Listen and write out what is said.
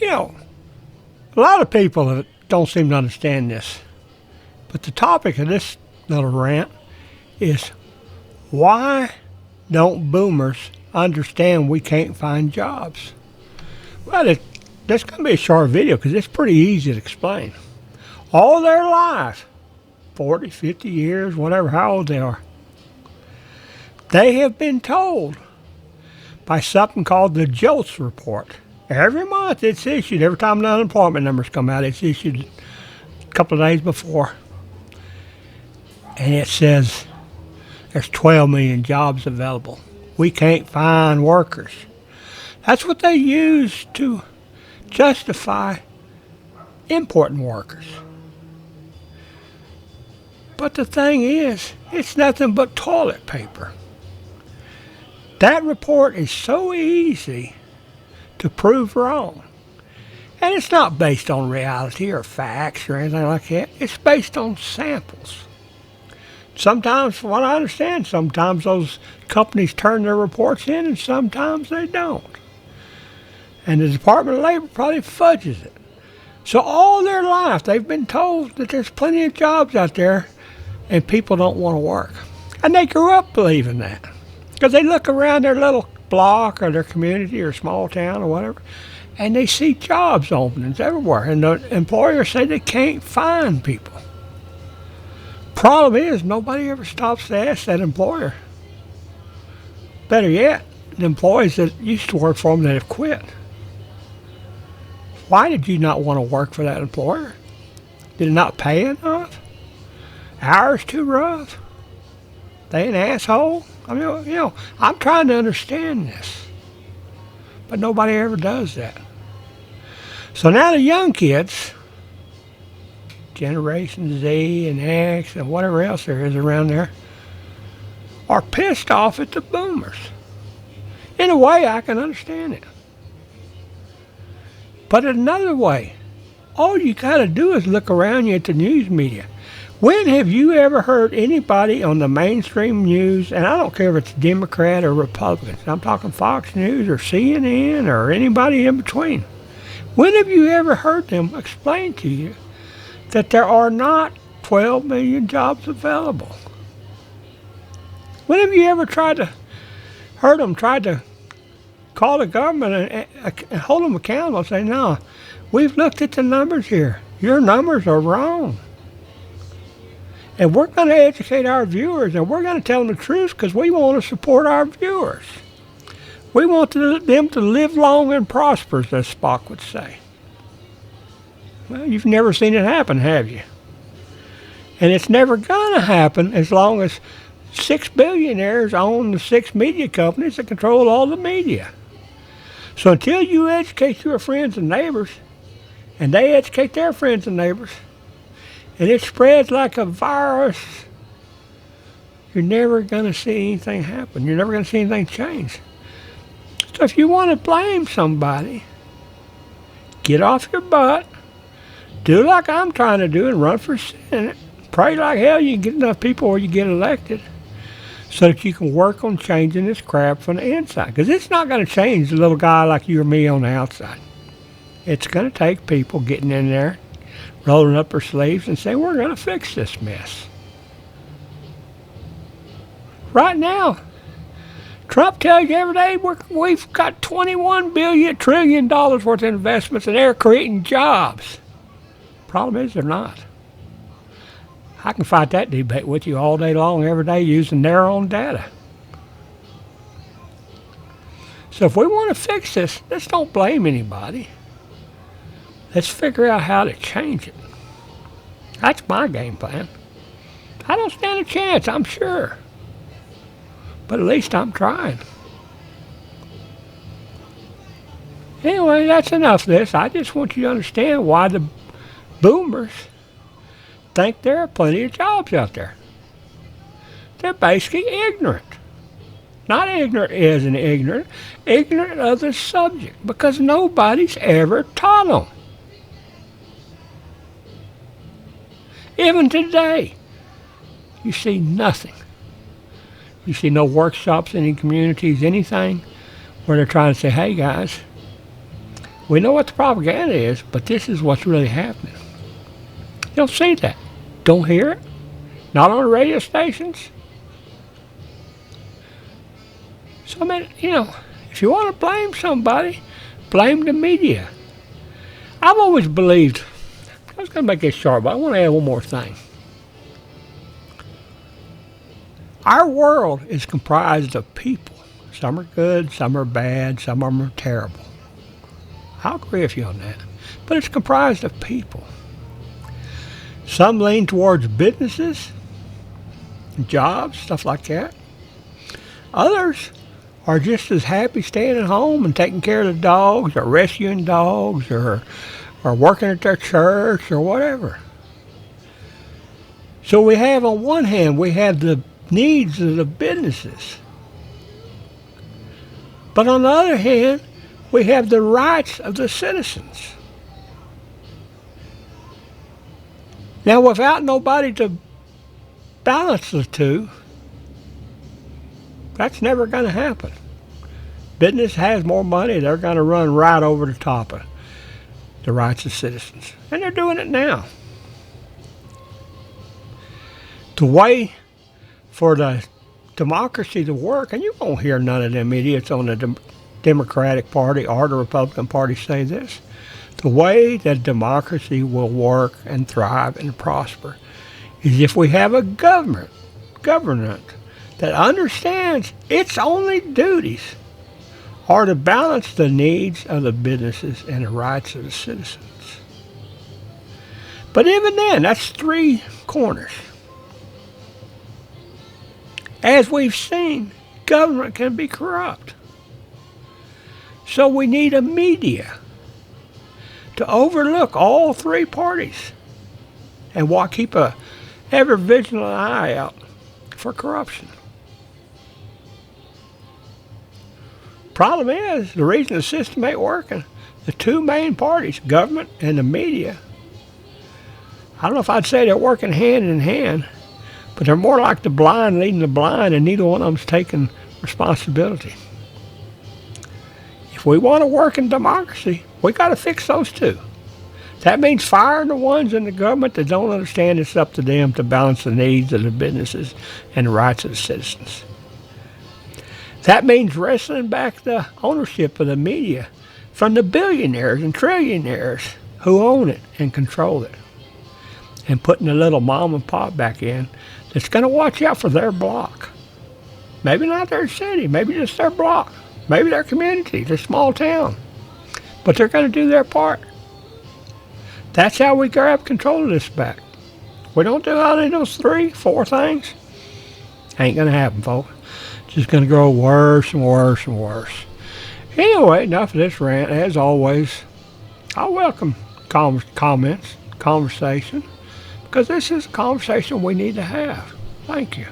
You know, a lot of people don't seem to understand this, but the topic of this little rant is why don't boomers understand we can't find jobs? Well, that's going to be a short video because it's pretty easy to explain. All their life, 40, 50 years, whatever, how old they are, they have been told by something called the JOLTS report. Every month it's issued. Every time the unemployment numbers come out, it's issued a couple of days before. And it says there's 12 million jobs available. We can't find workers. That's what they use to justify importing workers. But the thing is, it's nothing but toilet paper. That report is so easy to prove wrong. And it's not based on reality or facts or anything like that. It's based on samples. Sometimes, from what I understand, sometimes those companies turn their reports in and sometimes they don't. And the Department of Labor probably fudges it. So all their life they've been told that there's plenty of jobs out there and people don't want to work. And they grew up believing that. Because they look around their little block or their community or small town or whatever, and they see jobs openings everywhere. And the employers say they can't find people. Problem is, nobody ever stops to ask that employer. Better yet, the employees that used to work for them that have quit. Why did you not want to work for that employer? Did it not pay enough? Hours too rough? They an asshole? I mean, I'm trying to understand this. But nobody ever does that. So now the young kids, Generation Z and X and whatever else there is around there, are pissed off at the boomers. In a way, I can understand it. But in another way, all you got to do is look around you at the news media. When have you ever heard anybody on the mainstream news, and I don't care if it's Democrat or Republican, I'm talking Fox News or CNN or anybody in between, when have you ever heard them explain to you that there are not 12 million jobs available? When have you ever heard them try to call the government and hold them accountable and say, no, we've looked at the numbers here. Your numbers are wrong. And we're going to educate our viewers, and we're going to tell them the truth because we want to support our viewers. We want them to live long and prosper, as Spock would say. Well, you've never seen it happen, have you? And it's never going to happen as long as 6 billionaires own the 6 media companies that control all the media. So until you educate your friends and neighbors, and they educate their friends and neighbors, and it spreads like a virus, you're never going to see anything happen. You're never going to see anything change. So if you want to blame somebody, get off your butt, do like I'm trying to do and run for Senate. Pray like hell you can get enough people where you get elected so that you can work on changing this crap from the inside. Because it's not going to change a little guy like you or me on the outside. It's going to take people getting in there, rolling up their sleeves and saying, we're going to fix this mess. Right now, Trump tells you every day we've got $21 trillion worth of investments and they're creating jobs. Problem is they're not. I can fight that debate with you all day long, every day, using their own data. So if we want to fix this, let's don't blame anybody. Let's figure out how to change it. That's my game plan. I don't stand a chance, I'm sure. But at least I'm trying. Anyway, that's enough of this. I just want you to understand why the boomers think there are plenty of jobs out there. They're basically ignorant. Not ignorant as in ignorant, ignorant of the subject because nobody's ever taught them. Even today, you see nothing. You see no workshops, any communities, anything where they're trying to say, hey guys, We know what the propaganda is, but this is what's really happening. You don't see that. Don't hear it. Not on the radio stations. So, I mean, if you want to blame somebody, blame the media. I've always believed, I was going to make this short, but I want to add one more thing. Our world is comprised of people. Some are good, some are bad, some of them are terrible. I'll agree with you on that. But it's comprised of people. Some lean towards businesses, jobs, stuff like that. Others are just as happy staying at home and taking care of the dogs or rescuing dogs or working at their church or whatever. So we have, on one hand, we have the needs of the businesses. But on the other hand, we have the rights of the citizens. Now, without nobody to balance the two, that's never going to happen. Business has more money, they're going to run right over the top of the rights of citizens. And they're doing it now. The way for the democracy to work, and you won't hear none of them idiots on the Democratic Party or the Republican Party say this, the way that democracy will work and thrive and prosper is if we have a government that understands its only duties are to balance the needs of the businesses and the rights of the citizens. But even then, that's three corners. As we've seen, government can be corrupt. So we need a media to overlook all three parties and keep a ever vigilant eye out for corruption. Problem is, the reason the system ain't working, the two main parties, government and the media, I don't know if I'd say they're working hand in hand, but they're more like the blind leading the blind, and neither one of them's taking responsibility. If we want to work in democracy, we got to fix those two. That means firing the ones in the government that don't understand it's up to them to balance the needs of the businesses and the rights of the citizens. That means wrestling back the ownership of the media from the billionaires and trillionaires who own it and control it, and putting a little mom and pop back in that's going to watch out for their block. Maybe not their city, maybe just their block, maybe their community, their small town. But they're going to do their part. That's how we grab control of this back. We don't do any of those 3-4 things, ain't going to happen, folks. It's just going to grow worse and worse and worse. Anyway, enough of this rant. As always, I welcome comments, conversation, because this is a conversation we need to have. Thank you.